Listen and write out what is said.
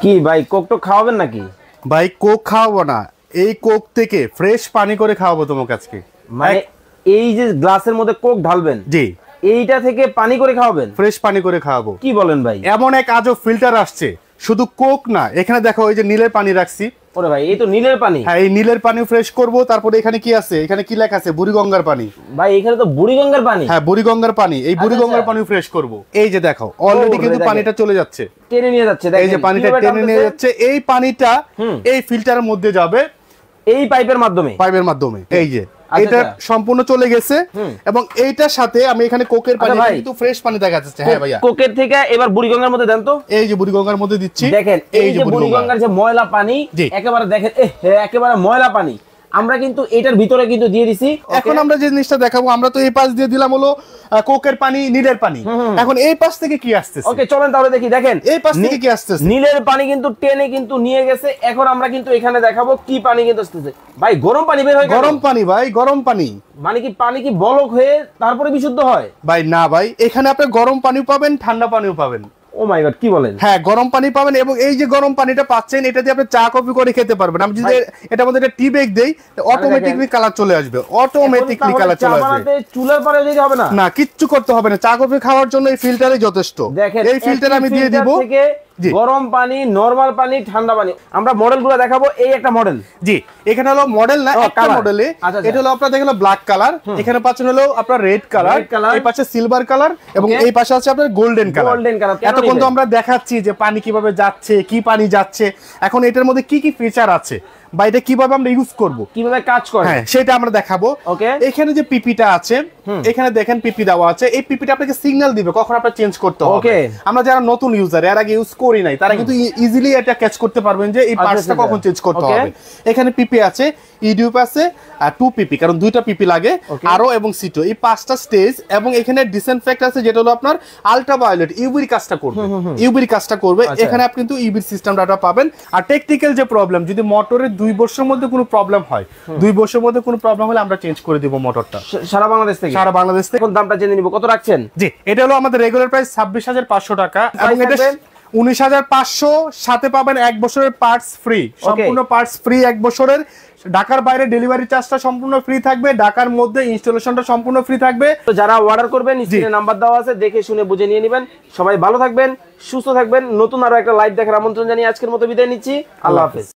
কি ভাই কোক তো খাওয়াবেন নাকি? ভাই কোক খাওয়াবো না, এই কোক থেকে ফ্রেশ পানি করে খাওয়াবো তোমাকে আজকে। মানে এই যে গ্লাসের মধ্যে কোক ঢালবেন, জি, এইটা থেকে পানি করে খাওয়াবেন? ফ্রেশ পানি করে খাওয়াবো। কি বলেন ভাই? এমন এক আজব ফিল্টার আসছে, শুধু কোক না, এখানে দেখো ওই যে নীলের পানি রাখছি। ওরে ভাই এই তো নীলের পানি। হ্যাঁ, এই নীলের পানি ফ্রেশ করব। তারপরে এখানে কি আছে, এখানে কি লেখা আছে? বুড়িগঙ্গার পানি। ভাই এখানে তো বুড়িগঙ্গার পানি। হ্যাঁ, বুড়িগঙ্গার পানি। এই বুড়িগঙ্গার পানি ফ্রেশ করব। এই যে দেখো অলরেডি কিন্তু পানিটা চলে যাচ্ছে, টেনে নিয়ে যাচ্ছে। দেখেন এই যে পানিটা টেনে নিয়ে যাচ্ছে। এই পানিটা এই ফিল্টারের মধ্যে যাবে এই পাইপের মাধ্যমে। এই যে এটা সম্পূর্ণ চলে গেছে এবং এইটার সাথে আমি এখানে কোকের পানি কিন্তু ফ্রেশ পানি দেখা যাচ্ছে। হ্যাঁ ভাইয়া, কোকের থেকে এবার বুড়িগঙ্গার মধ্যে দেন তো। এই যে বুড়িগঙ্গার মধ্যে দিচ্ছি। দেখেন এই যে বুড়িগঙ্গার যে ময়লা পানি, একেবারে দেখেন একেবারে ময়লা পানি আমরা কিন্তু এটার ভিতরে কিন্তু দিয়ে দিছি। এখন আমরা যে জিনিসটা দেখাবো, আমরা তো এই পাশ দিয়ে দিলাম হলো কোকের পানি, নীলের পানি। এখন এই পাশ থেকে কি আসতেছে? ওকে চলেন তাহলে দেখি। দেখেন এই পাশ থেকে কি আসতেছে? নীলের পানি কিন্তু টেনে কিন্তু নিয়ে গেছে। এখন আমরা কিন্তু এখানে দেখাবো কি পানি কিন্তু আসতেছে। ভাই গরম পানি বের হয়। গরম পানি ভাই, গরম পানি। মানে কি পানি কি বলক হয়ে তারপরে বিশুদ্ধ হয়? ভাই না ভাই, এখানে আপনি গরম পানিও পাবেন, ঠান্ডা পানিও পাবেন। ও মাই গড, কি বলেন? হ্যাঁ, গরম পানি পাবেন এবং এই যে গরম পানিটা পাচ্ছেন, এটা দিয়ে আপনি চা কফি করে খেতে পারবেন। আমি যদি এটার মধ্যে একটা টি ব্যাগ দেই, অটোমেটিক্যালি কালার চলে আসবে। অটোমেটিক্যালি কালার চলে আসবে। চুলার পরে দিতে হবে না? না, কিচ্ছু করতে হবে না। চা কফি খাওয়ার জন্য এই ফিল্টারই যথেষ্ট। দেখেন এই ফিল্টার আমি দিয়ে দিব। গরম পানি, নরমাল পানি, ঠান্ডা পানি। আমরা মডেলগুলো দেখাবো। এই একটা মডেল। জি, এখানে হলো মডেল না, একটা মডেলে। এটা হলো আপনার দেখলো ব্ল্যাক কালার, এখানে পাচ্ছেন হলো আপনার রেড কালার, এই পাশে সিলভার কালার এবং এই পাশে আছে আপনার গোল্ডেন কালার। এতক্ষণ তো আমরা দেখাচ্ছি যে পানি কিভাবে যাচ্ছে, কি পানি যাচ্ছে। এখন এটার মধ্যে কি কি ফিচার আছে বা এটা কিভাবে আমরা ইউজ করব, কিভাবে কাজ করে, হ্যাঁ সেটা আমরা দেখাবো। এখানে যে পিপিটা আছে, এখানে দেখেন পিপি দেওয়া আছে। এই পিপিটা আপনাকে সিগন্যাল দিবে কখন আপনার চেঞ্জ করতে হবে। আমরা যারা নতুন ইউজার, এর আগে ইউজ করি নাই, তারা কিন্তু ইজিলি এটা ক্যাচ করতে পারবেন যে এই পার্টসটা কখন চেঞ্জ করতে হবে। এখানে পিপি আছে, ইডিউপ আছে, আর 2 পিপি, কারণ দুইটা পিপি লাগে, আরো এবং সিটো, এই 5টা স্টেজ। এবং এখানে ডিসইনফেক্ট আছে, যেটা হলো আপনার আল্ট্রাভায়োলেট ইউভির কাজটা করবে। ইউভির কাজটা করবে। এখানে আপনি কিন্তু ইউভির সিস্টেমটা পাবেন। আর টেকনিক্যাল যে প্রবলেম, যদি মোটরের 2 বছরের মধ্যে কোনো প্রবলেম হয়, 2 বছরের মধ্যে কোনো প্রবলেম হলে আমরা চেঞ্জ করে দিব মোটরটা সারা বাংলাদেশ থেকে। সারা বাংলাদেশ থেকে। এখন দামটা জেনে নিব, কত রাখছেন? জি, এটা হলো আমাদের রেগুলার প্রাইস 26,500 টাকা এবং এটা 19,500, সাথে পাবেন 1 বছরের পার্টস ফ্রি, সম্পূর্ণ পার্টস ফ্রি 1 বছরের। ঢাকার বাইরে ডেলিভারি চার্জটা সম্পূর্ণ ফ্রি থাকবে, ঢাকার মধ্যে ইনস্টলেশনটা সম্পূর্ণ ফ্রি থাকবে। তো যারা অর্ডার করবেন, স্ক্রিনে নাম্বার দেওয়া আছে, দেখে শুনে বুঝে নিয়ে নেবেন। সবাই ভালো থাকবেন, সুস্থ থাকবেন। নতুন আরো একটা লাইভ দেখার আমন্ত্রণ জানিয়ে আজকের মতো বিদায় নিচ্ছি। আল্লাহ হাফেজ।